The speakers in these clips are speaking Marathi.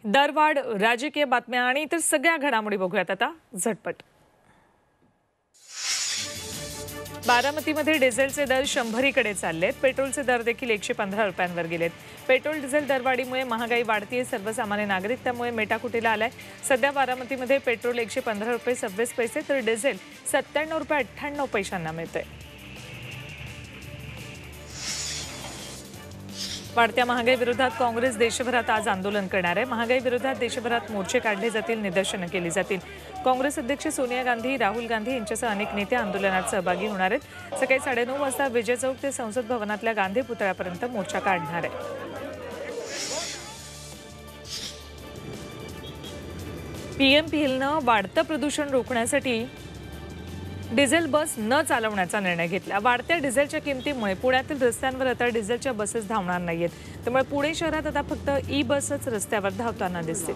दरवाढ, राजकीय बातम्या आणि इतर सगळ्या घडामोडी बघूयात आता झटपट। बारामतीमध्ये डिझेलचे दर 100कडे चाललेत। पेट्रोलचे दर देखील 115 रुपयांवर गेलेत। पेट्रोल डिझेल दरवाढीमुळे महागाई वाढतीये, सर्वसामान्य नागरिक त्यामुळे मेटाकुटीला आलाय। सध्या बारामतीमध्ये पेट्रोल 115 रुपये 26 पैसे तर डिझेल 97 रुपये 98 पैशांना मिळतंय। वाढत्या महागाई विरोधात काँग्रेस देशभरात आज आंदोलन करणार आहे। महागाई विरोधात देशभरात मोर्चे काढले जातील, निदर्शनं केली जातील। काँग्रेस अध्यक्ष सोनिया गांधी, राहुल गांधी यांच्यासह अनेक नेते आंदोलनात सहभागी होणार आहेत। सकाळी 9:30 वाजता विजय चौक ते संसद भवनातल्या गांधी पुतळ्यापर्यंत मोर्चा काढणार आहे। पीएमपीएलनं वाढतं प्रदूषण रोखण्यासाठी डिझेल बस न चालवण्याचा निर्णय घेतला। वाढत्या डिझेलच्या किमतीमुळे पुण्यातील रस्त्यांवर आता डिझेलच्या बसेस धावणार नाहीयेत। त्यामुळे पुणे शहरात आता फक्त ई बसच रस्त्यावर धावताना दिसतील।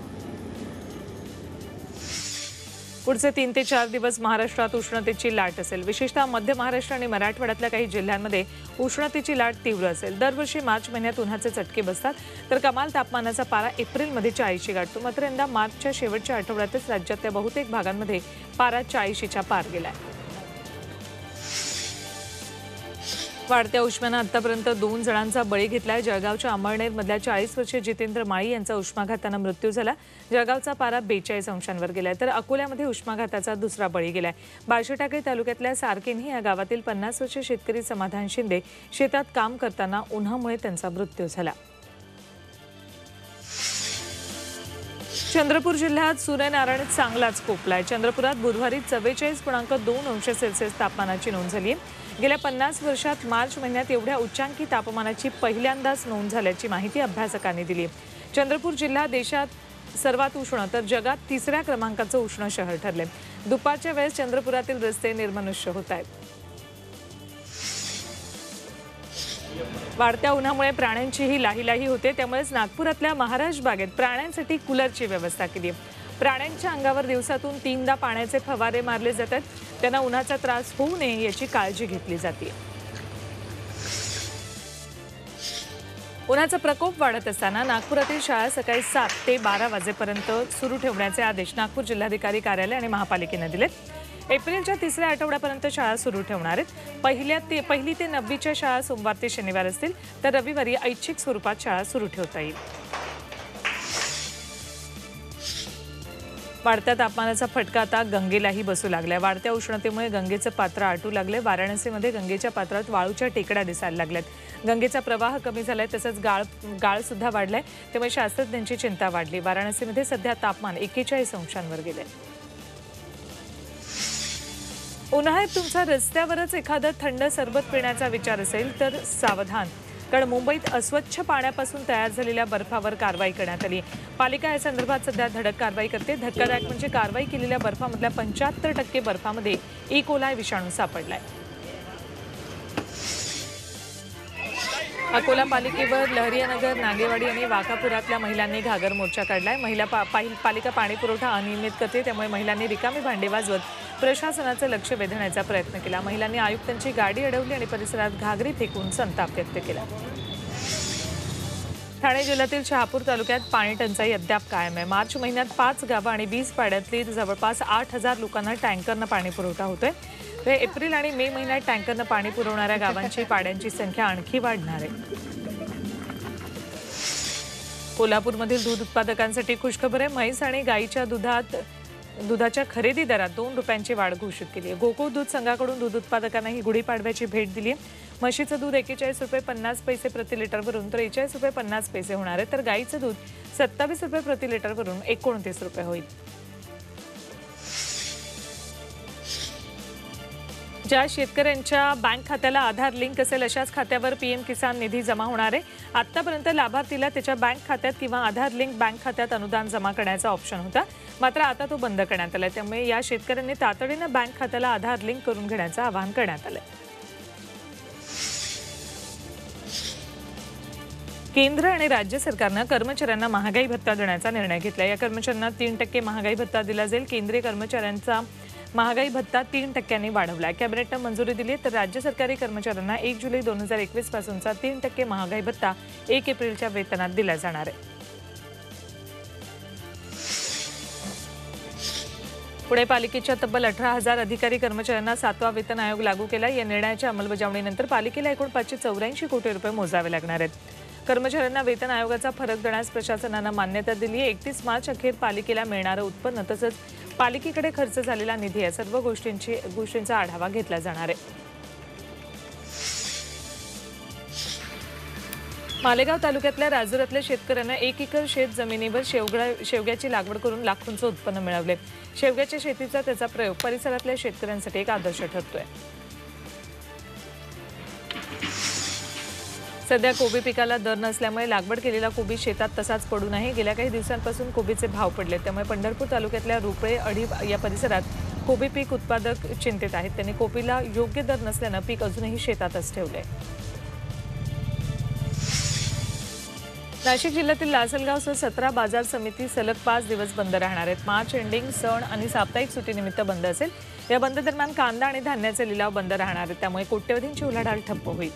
पुढचे 3 ते 4 दिवस महाराष्ट्रात उष्णतेची लाट असेल। विशेषतः मध्य महाराष्ट्र आणि मराठवाड्यातल्या काही जिल्ह्यांमध्ये उष्णतेची लाट तीव्र असेल। दरवर्षी मार्च महिन्यात उन्हाचे चटके बसतात तर कमाल तापमानाचा पारा एप्रिलमध्ये 40शी गाठतो। मात्र यंदा मार्चच्या शेवटच्या आठवड्यातच राज्यातल्या बहुतेक भागांमध्ये पारा 40च्या पार गेलाय। वाढत्या उष्म्यानं आतापर्यंत 2 जणांचा बळी घेतलाय। जळगावच्या अंमळनेरमधल्या 40 वर्षीय जितेंद्र माळी यांचा उष्माघातानं मृत्यू झाला। जळगावचा पारा 42 अंशांवर गेलाय तर अकोल्यामध्ये उष्माघाताचा दुसरा बळी गेलाय। बार्शीटाकळी तालुक्यातल्या सारकेन्ही या गावातील 50 वर्षीय शेतकरी समाधान शिंदे शेतात काम करताना उन्हामुळे त्यांचा मृत्यू झाला। चंद्रपूर जिल्ह्यात सूर्यनारायण चांगलाच कोपलाय। चंद्रपुरात बुधवारी 44.2 अंश सेल्सिअस तापमानाची नोंद झाली। गेल्या 50 वर्षात मार्च महिन्यात एवढ्या उच्चांकी तापमानाची पहिल्यांदाच नोंद झाल्याची माहिती अभ्यासकांनी दिली। चंद्रपूर जिल्हा देशात सर्वात उष्ण तर जगात 3ऱ्या क्रमांकाचं उष्ण शहर ठरले। दुपारच्या वेळेस चंद्रपुरातील रस्ते निर्मनुष्य होत आहेत। वाढत्या उन्हामुळे प्राण्यांचीही लाहीलाही होते, त्यामुळेच नागपुरातल्या महाराज बागेत प्राण्यांसाठी कूलरची व्यवस्था केली आहे। प्राण्यांच्या अंगावर दिवसातून 3दा पाण्याचे फवारे मारले जातात। त्यांना उन्हाचा त्रास होऊ नये याची काळजी घेतली जाते। उन्हाचा प्रकोप वाढत असताना नागपुरातील शाळा सकाळी 7 ते 12 वाजेपर्यंत सुरू ठेवण्याचे आदेश नागपूर जिल्हाधिकारी कार्यालय आणि महापालिकेने दिलेत। एप्रिलच्या 3ऱ्या आठवड्यापर्यंत शाळा सुरू ठेवणार आहेत। पहिली ते 9वीच्या शाळा सोमवार ते शनिवार असतील तर रविवारी ऐच्छिक स्वरूपात शाळा सुरू ठेवता येईल। वाढत्या तापमानाचा फटका आता गंगेलाही बसू लागलाय। वाढत्या उष्णतेमुळे गंगेचं पात्र आटू लागले। वाराणसीमध्ये गंगेच्या पात्रात वाळूच्या टेकड्या दिसायला लागल्यात। गंगेचा प्रवाह कमी झालाय तसंच गाळ सुद्धा वाढलाय, त्यामुळे शास्त्रज्ञांची चिंता वाढली। वाराणसीमध्ये सध्या तापमान 41 अंशांवर गेले। उन्हाळ्यात तुमचा रस्त्यावरच एखादं थंड सरबत पिण्याचा विचार असेल तर सावधान, कारण मुंबईत अस्वच्छ पाण्यापासून तयार झालेल्या बर्फावर कारवाई करण्यात आली। पालिका या संदर्भात सध्या धडक कारवाई करते। धक्कादायक म्हणजे कारवाई केलेल्या बर्फामधल्या 75% बर्फामध्ये ई कोलाई विषाणू सापडलाय। अकोला पालिकेवर लहरियानगर, नागेवाडी आणि वाकापुरातल्या महिलांनी घागर मोर्चा काढलाय। पालिका पाणी पुरवठा अनियमित करते, त्यामुळे महिलांनी रिकामी भांडे वाजवत प्रशासनाचं लक्ष वेधण्याचा प्रयत्न केला। महिलांनी आयुक्तांची गाडी अडवली आणि परिसरात घागरी फेकून संताप व्यक्त केला। ठाणे जिल्ह्यातील शहापूर तालुक्यात पाणी टंचाई अद्याप कायम आहे। मार्च महिन्यात 5 गावं आणि 20 पाड्यातली जवळपास 8000 लोकांना टँकरनं पाणी पुरवठा होतोय। तर एप्रिल आणि मे महिन्यात टँकरनं पाणी पुरवणाऱ्या गावांची पाड्यांची संख्या आणखी वाढणार आहे। कोल्हापूरमधील दूध उत्पादकांसाठी खुशखबर आहे। म्हैस आणि गाईच्या दुधाच्या खरेदी दरात 2 रुपयांची वाढ घोषित केली आहे। गोकुळ दूध संघाकडून दूध उत्पादकांना ही गुढीपाडव्याची भेट दिली आहे। म्हशीचं दूध 41 रुपये 50 पैसे प्रति लिटरवरून 43 रुपये 50 पैसे होणार आहे, तर गाईचं दूध 27 रुपये प्रति लिटरवरून 29 रुपये होईल। ज्या शेतकऱ्यांच्या बँक खात्याला आधार लिंक असेल अशाच खात्यावर पीएम किसान निधी जमा होणार आहे। आतापर्यंत लाभार्थीला त्याच्या बँक खात्यात किंवा आधार लिंक बँक खात्यात अनुदान जमा करण्याचा ऑप्शन होता, मात्र आता तो बंद करण्यात आलाय। त्यामुळे या शेतकऱ्यांनी तातडीनं बँक खात्याला आधार लिंक करून घेण्याचं आवाहन करण्यात आलंय। केंद्र आणि राज्य सरकारनं कर्मचाऱ्यांना महागाई भत्ता देण्याचा निर्णय घेतला। या कर्मचाऱ्यांना 3% महागाई भत्ता दिला जाईल। केंद्रीय कर्मचाऱ्यांचा महागाई भत्ता 3% वाढवला। कॅबिनेटनं मंजुरी दिली, तर राज्य सरकारी कर्मचाऱ्यांना 1 जुलै 2021 पासूनचा 3% महागाई भत्ता 1 एप्रिलच्या वेतनात दिला जाणार आहे। पुणे पालिकेच्या तब्बल 18,000 अधिकारी कर्मचाऱ्यांना 7वा वेतन आयोग लागू केला। या निर्णयाच्या अंमलबजावणीनंतर पालिकेला एकूण 584 कोटी रुपये मोजावे लागणार आहेत। कर्मचाऱ्यांना वेतन आयोगाचा फरक देण्यास प्रशासनानं मान्यता दिली आहे। 31 मार्च अखेर पालिकेला मिळणारं उत्पन्न तसंच पालिकेकडे खर्च झालेला निधी या सर्व गोष्टींचा आढावा घेतला जाणार आहे। मालेगाव तालुक्यातल्या राजुरातल्या शेतकऱ्यांना 1 एकर शेत जमिनीवर शेवग्याची लागवड करून लाखोंचं उत्पन्न मिळवले। शेवग्याच्या शेतीचा त्याचा प्रयोग परिसरातल्या शेतकऱ्यांसाठी एक आदर्श ठरतोय। सध्या कोबी पिकाला दर नसल्यामुळे लागवड केलेला कोबी शेतात तसाच पडू नये। गेल्या काही दिवसांपासून कोबीचे भाव पडले, त्यामुळे पंढरपूर तालुक्यातल्या रुपळे अढीब या परिसरात कोबी पीक उत्पादक चिंतित आहेत। त्यांनी कोबीला योग्य दर नसल्यानं पीक अजूनही शेतातच ठेवलंय। नाशिक जिल्ह्यातील लासलगावसह 17 बाजार समिती सलग 5 दिवस बंद राहणार आहेत। मार्च एंडिंग, सण आणि साप्ताहिक सुट्टीनिमित्त बंद असेल। या बंद दरम्यान कांदा आणि धान्याचे लिलाव बंद राहणार आहेत, त्यामुळे कोट्यवधींची उलाढाल ठप्प होईल।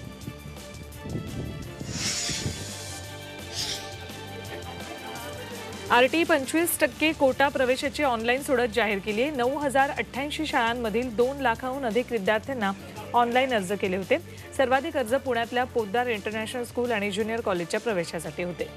आरटी 25% कोटा प्रवेशाची ऑनलाईन सोडत जाहीर केली आहे। 9,088 शाळांमधील 2 लाखांहून अधिक विद्यार्थ्यांना ऑनलाईन अर्ज केले होते। सर्वाधिक अर्ज पुण्यातल्या पोद्दार इंटरनॅशनल स्कूल आणि ज्युनियर कॉलेजच्या प्रवेशासाठी होते।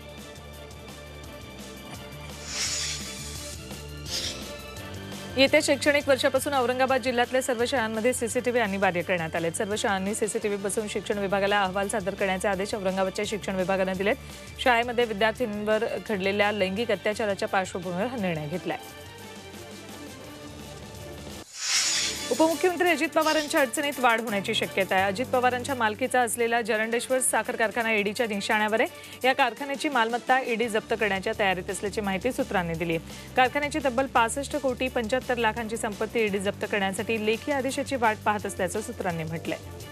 येत्या शैक्षणिक वर्षापासून औरंगाबाद जिल्ह्यातल्या सर्व शाळांमध्ये सीसीटीव्ही अनिवार्य करण्यात आले। सर्व शाळांनी सीसीटीव्ही बसवून शिक्षण विभागाला अहवाल सादर करण्याचे आदेश औरंगाबादच्या शिक्षण विभागाने दिलेत। शाळेमध्ये विद्यार्थ्यांवर घडलेल्या लैंगिक अत्याचाराच्या पार्श्वभूमीवर हा निर्णय घेतलाय। उपमुख्यमंत्री अजित पवारांच्या अडचणीत वाढ होण्याची शक्यता आहे। अजित पवारांच्या मालकीचा असलेला जरंडेश्वर साखर कारखाना ईडीच्या निशाण्यावर आहे। या कारखान्याची मालमत्ता ईडी जप्त करण्याच्या तयारीत असल्याची माहिती सूत्रांनी दिली आहे। कारखान्याची तब्बल 65 कोटी 75 लाखांची संपत्ती ईडी जप्त करण्यासाठी लेखी आदेशाची वाट पाहत असल्याचं सूत्रांनी म्हटलंय।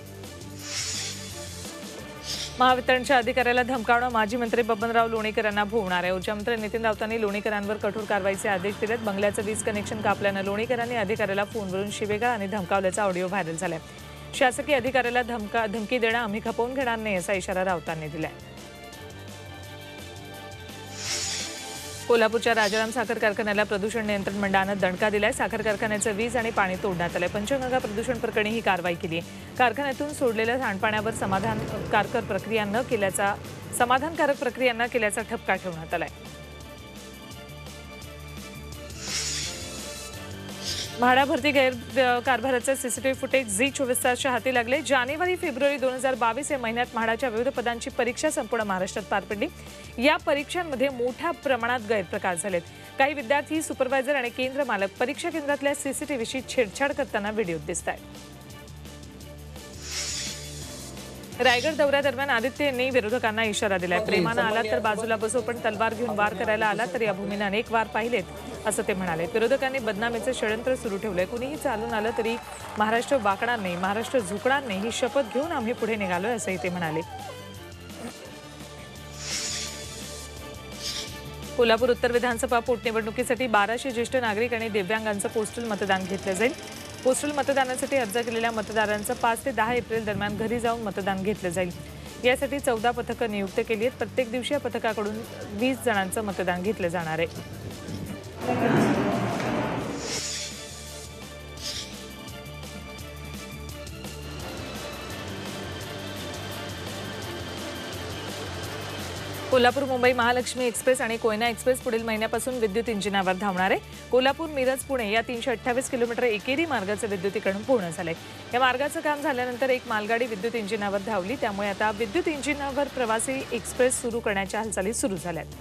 महावितरणच्या अधिकाऱ्याला धमकावणं माजी मंत्री बबनराव लोणीकर यांना भोवणार आहे। ऊर्जामंत्री नितीन राऊतांनी लोणीकरांवर कठोर कारवाईचे आदेश दिलेत। बंगल्याचं वीज कनेक्शन कापल्यानं लोणीकरांनी अधिकाऱ्याला फोनवरून शिवेगाळ आणि धमकावल्याचा ऑडिओ व्हायरल झालाय। शासकीय अधिकाऱ्याला धमकी देणं आम्ही खपवून घेणार नाही असा इशारा राऊतांनी दिलाय। कोल्हापूरच्या राजाराम साखर कारखान्याला प्रदूषण नियंत्रण मंडळानं दणका दिलाय। साखर कारखान्याचं वीज आणि पाणी तोडण्यात आलंय। पंचगंगा प्रदूषण प्रकरणी ही कारवाई केली आहे। कारखान्यातून सोडलेल्या सांडपाण्यावर समाधानकारक प्रक्रिया न केल्याचा ठपका ठेवण्यात आलाय। म्हाडा भरती गैरकारभाराचे सीसीटीव्ही फुटेज झी 24 तासच्या हाती लागले। जानेवारी-फेब्रुवारी 2022 या महिन्यात म्हाडाच्या विविध पदांची परीक्षा संपूर्ण महाराष्ट्रात पार पडली। या परीक्षांमध्ये मोठ्या प्रमाणात गैरप्रकार झालेत। काही विद्यार्थी, सुपरवायझर आणि केंद्र मालक परीक्षा केंद्रातल्या सीसीटीव्हीशी छेडछाड करताना व्हिडिओत दिसतायत। रायगड दौऱ्यादरम्यान आदित्य यांनी विरोधकांना इशारा दिलाय। प्रेमानं आला तर बाजूला बसो, पण तलवार घेऊन वार करायला आला तर या भूमीने अनेक वार पाहिलेत असं ते म्हणाले। विरोधकांनी बदनामीचे षडयंत्र सुरू ठेवलंय। कुणीही चालून आलं तरी महाराष्ट्र वाकणार नाही, महाराष्ट्र झुकणार नाही ही शपथ घेऊन आम्ही पुढे निघालोय असंही ते म्हणाले। कोल्हापूर उत्तर विधानसभा पोटनिवडणुकीसाठी 1200 ज्येष्ठ नागरिक आणि दिव्यांगांचं पोस्टल मतदान घेतलं जाईल। पोस्टल मतदानासाठी अर्ज केलेल्या मतदारांचं 5 ते 10 एप्रिल दरम्यान घरी जाऊन मतदान घेतलं जाईल। यासाठी 14 पथकं नियुक्त केली आहेत। प्रत्येक दिवशी या पथकाकडून 20 जणांचं मतदान घेतलं जाणार आहे। कोल्हापूर मुंबई महालक्ष्मी एक्सप्रेस आणि कोयना एक्सप्रेस पुढील महिन्यापासून विद्युत इंजिनावर धावणार आहे। कोल्हापूर मिरज पुणे या 328 किलोमीटर एकेरी मार्गाचं विद्युतीकरण पूर्ण झालंय। या मार्गाचं काम झाल्यानंतर एक मालगाडी विद्युत इंजिनावर धावली, त्यामुळे आता विद्युत इंजिनावर प्रवासी एक्सप्रेस सुरू करण्याच्या हालचाली सुरू झाल्यात।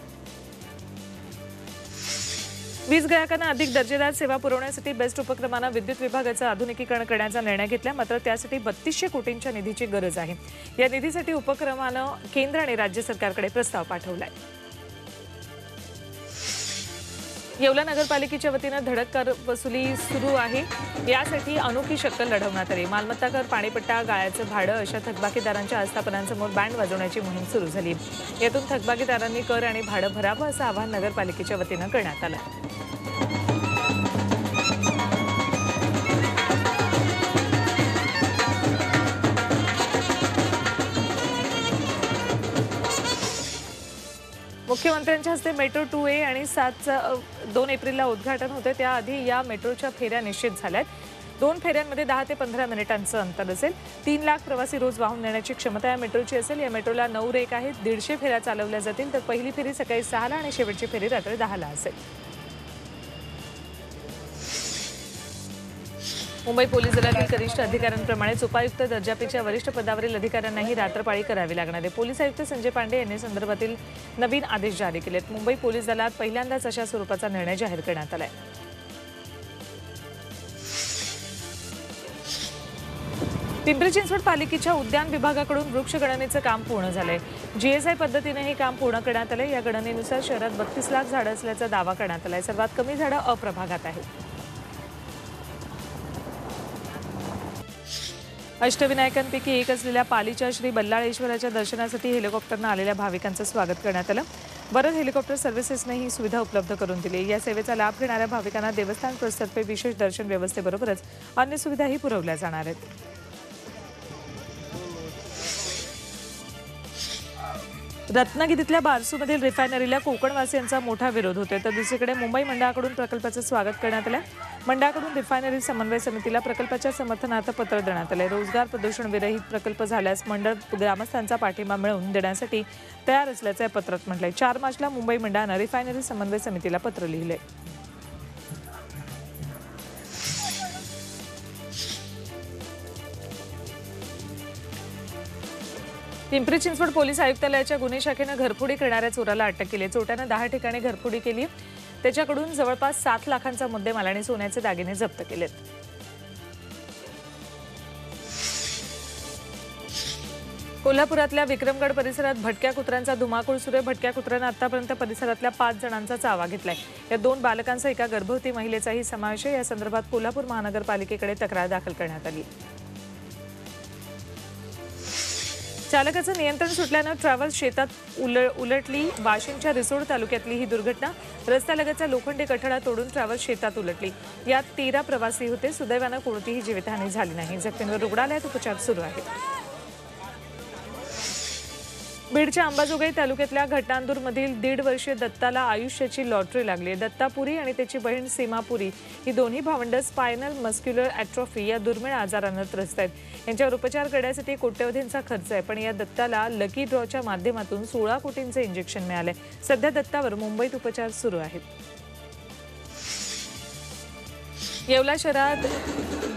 वीज ग्राहकांना अधिक दर्जेदार सेवा पुरवण्यासाठी बेस्ट उपक्रमानं विद्युत विभागाचं आधुनिकीकरण करण्याचा निर्णय घेतला। मात्र त्यासाठी 3200 कोटींच्या निधीची गरज आहे। या निधीसाठी उपक्रमानं केंद्र आणि राज्य सरकारकडे प्रस्ताव पाठवलाय। येवला नगरपालिकेच्या वतीनं धडक कर वसुली सुरू आहे। यासाठी अनोखी शक्कल लढवण्यात आली। मालमत्ता कर, पाणीपट्टा, गाळ्याचं भाडं अशा थकबाकीदारांच्या आस्थापनांसमोर बँड वाजवण्याची मोहीम सुरू झाली। यातून थकबाकीदारांनी कर आणि भाडं भरावं असं आवाहन नगरपालिकेच्या वतीनं करण्यात आलं। मुख्यमंत्र्यांच्या हस्ते मेट्रो 2A आणि 2 एप्रिलला उद्घाटन होते. त्याआधी या मेट्रोच्या फेऱ्या निश्चित झाल्यात. 2 फेऱ्यांमध्ये 10 ते 15 मिनिटांचं अंतर असेल. 3 लाख प्रवासी रोज वाहून नेण्याची क्षमता या मेट्रोची असेल. या मेट्रोला 9 रेक आहेत. 150 फेऱ्या चालवल्या जातील. तर पहिली फेरी सकाळी 6ला आणि शेवटची फेरी रात्री 10ला असेल. मुंबई पोलीस दलातील कनिष्ठ अधिकाऱ्यांप्रमाणेच उपायुक्त दर्जापेक्षा वरिष्ठ पदावरील अधिकाऱ्यांनाही रात्रपाळी करावी लागणार आहे. पोलीस आयुक्त संजय पांडे यांनी संदर्भातील नवीन आदेश जारी केलेत. मुंबई पोलीस दलात पहिल्यांदाच अशा स्वरूपाचा निर्णय जाहीर करण्यात आलाय. पिंपरी चिंचवड पालिकेच्या उद्यान विभागाकडून वृक्ष गणनेचं काम पूर्ण झालंय. GSI पद्धतीने हे काम पूर्ण करण्यात आलंय. या गणनेनुसार शहरात 32 लाख झाडं असल्याचा दावा करण्यात आलाय. सर्वात कमी झाडं अप्रभागात आहेत. अष्टविनायकांपैकी एक असलेल्या पालीच्या श्री बल्लाळेश्वराच्या दर्शनासाठी हेलिकॉप्टरनं आलेल्या भाविकांचं स्वागत करण्यात आलं. वरद हेलिकॉप्टर सर्व्हिसेसने ही सुविधा उपलब्ध करून दिली. या सेवेचा लाभ घेणाऱ्या भाविकांना देवस्थान ट्रस्टतर्फे विशेष दर्शन व्यवस्थेबरोबरच अन्य सुविधाही पुरवल्या जाणार आहेत. रत्नागिरीतल्या बारसूमधील रिफायनरीला कोकणवासियांचा मोठा विरोध होतोय. तर दुसरीकडे मुंबई मंडळाकडून प्रकल्पाचं स्वागत करण्यात आलं. मंडळाकडून रिफायनरी समन्वय समितीला प्रकल्पाच्या समर्थनार्थ पत्र देण्यात आले. रोजगार प्रदूषण विरहित प्रकल्प झाल्यास मंडळ ग्रामस्थांचा पाठिंबा मिळवून देण्यासाठी तयार असल्याचं या पत्रात म्हटलंय. 4 मार्चला मुंबई मंडळानं रिफायनरी समन्वय समितीला पत्र लिहिलंय. पिंपरी चिंचवड पोलीस आयुक्तालयाच्या गुन्हे शाखेनं घरफोडी करणाऱ्या चोराला अटक केली. चोरट्यानं 10 ठिकाणी घरफोडी केली. त्याच्याकडून जवळपास 7 लाखांचा मुद्देमाल आणि सोन्याचे दागिने जप्त केलेत. कोल्हापुरातल्या विक्रमगड परिसरात भटक्या कुत्र्यांचा धुमाकूळ सुरू आहे. भटक्या कुत्र्यानं आतापर्यंत परिसरातल्या 5 जणांचा चावा घेतलाय. या 2 बालकांचा एका गर्भवती महिलेचाही समावेश आहे. या संदर्भात कोल्हापूर महानगरपालिकेकडे तक्रार दाखल करण्यात आली. चालकाचं नियंत्रण सुटल्यानं ट्रॅव्हल्स शेतात उलटली. वाशिमच्या रिसोड तालुक्यातली ही दुर्घटना. रस्त्यालगतचा लोखंडी कठडा तोडून ट्रॅव्हल्स शेतात उलटली. यात 13 प्रवासी होते. सुदैवानं कोणतीही जीवितहानी झाली नाही. जखमींवर रुग्णालयात उपचार सुरू आहेत. बीडच्या अंबाजोगाई तालुक्यातल्या घटांदूरमधील 1.5 वर्षीय दत्ताला आयुष्याची लॉटरी लागली. दत्तापुरी आणि त्याची बहीण सीमापुरी ही दोन्ही भावंडं स्पायनल मस्क्युलर ॲट्रॉफी या दुर्मिळ आजारानं त्रस्त आहेत. यांच्यावर उपचार करण्यासाठी कोट्यवधींचा खर्च आहे. पण या दत्ताला लकी ड्रॉच्या माध्यमातून 16 कोटींचं इंजेक्शन मिळालंय. सध्या दत्तावर मुंबईत उपचार सुरू आहेत. येवला शहरात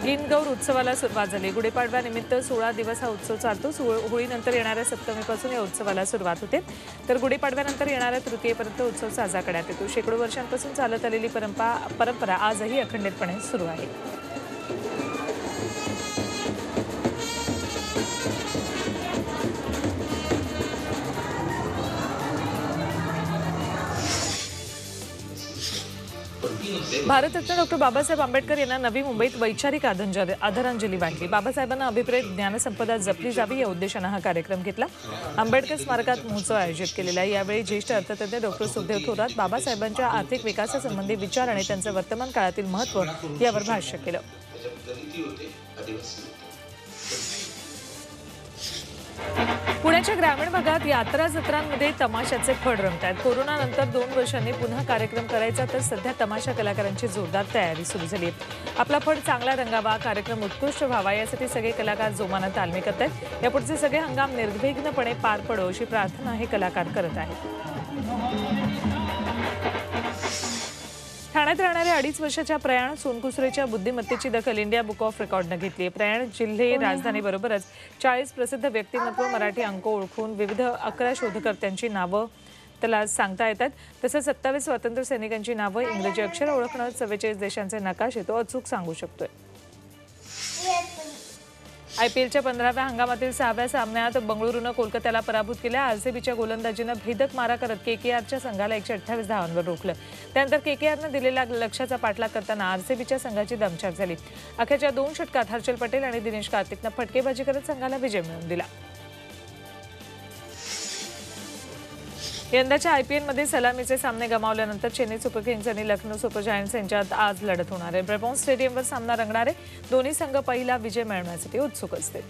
गिनगौर उत्सवाला सुरुवात झाली. गुढीपाडव्यानिमित्त 16 दिवस हा उत्सव चालतो. होळीनंतर येणाऱ्या सप्तमीपासून या उत्सवाला सुरुवात होते. तर गुढीपाडव्यानंतर येणाऱ्या तृतीयेपर्यंत उत्सव साजरा करण्यात येतो. शेकडो वर्षांपासून चालत आलेली परंपरा आजही अखंडितपणे सुरू आहे. भारतरत्न डॉक्टर बाबासाहेब आंबेडकर यांना नवी मुंबईत वैचारिक आदरांजली वाटली. बाबासाहेबांना अभिप्रेत ज्ञानसंपदा जपली जावी या उद्देशानं हा कार्यक्रम घेतला. आंबेडकर स्मारकात महोत्सव आयोजित केलेला आहे. यावेळी ज्येष्ठ अर्थतज्ञ डॉक्टर सुखदेव थोरात बाबासाहेबांच्या आर्थिक विकासासंबंधी विचार आणि त्यांचं वर्तमान काळातील महत्त्व यावर भाष्य केलं. पुण्याच्या ग्रामीण भागात यात्रा जत्रांमध्ये तमाशाचे फड रंगतात. कोरोनानंतर 2 वर्षांनी पुन्हा कार्यक्रम करायचा, तर सध्या तमाशा कलाकारांची जोरदार तयारी सुरू झाली आहे. आपला फड चांगला रंगावा, कार्यक्रम उत्कृष्ट व्हावा यासाठी सगळे कलाकार जोमानं तालमी करत आहेत. यापुढचे सगळे हंगाम निर्विघ्नपणे पार पडो अशी प्रार्थना हे कलाकार करत आहेत. ठाण्यात राहणाऱ्या 2.5 वर्षाच्या प्रयाण सोनकुसरेच्या बुद्धिमत्तेची दखल इंडिया बुक ऑफ रेकॉर्डनं घेतली. प्रयाण जिल्हे राजधानीबरोबरच 40 प्रसिद्ध व्यक्तिमत्व, मराठी अंक ओळखून विविध 11 शोधकर्त्यांची नावं त्याला सांगता येतात. तसंच 27 स्वातंत्र्य सैनिकांची नावं, इंग्रजी अक्षर ओळखणं, 44 देशांचे नकाशे तो अचूक सांगू शकतोय. IPLच्या 15व्या हंगामातील 6व्या सामन्यात बंगळुरूनं कोलकात्याला पराभूत केलं. RCBच्या गोलंदाजीनं भेदक मारा करत KKRच्या संघाला 128 धावांवर रोखलं. त्यानंतर KKRनं दिलेल्या लक्ष्याचा पाठलाग करताना RCBच्या संघाची दमछाक झाली. अखेरच्या 2 षटकात हर्षल पटेल आणि दिनेश कार्तिकनं फटकेबाजी करत संघाला विजय मिळवून दिला. यंदाच्या IPLमध्ये सलामीचे सामने गमावल्यानंतर चेन्नई सुपर किंग्स आणि लखनौ सुपर जायंट्स यांच्यात आज लढत होणार आहे. ब्रेबॉर्न स्टेडियमवर सामना रंगणार आहे. दोन्ही संघ पहिला विजय मिळवण्यासाठी उत्सुक असतील.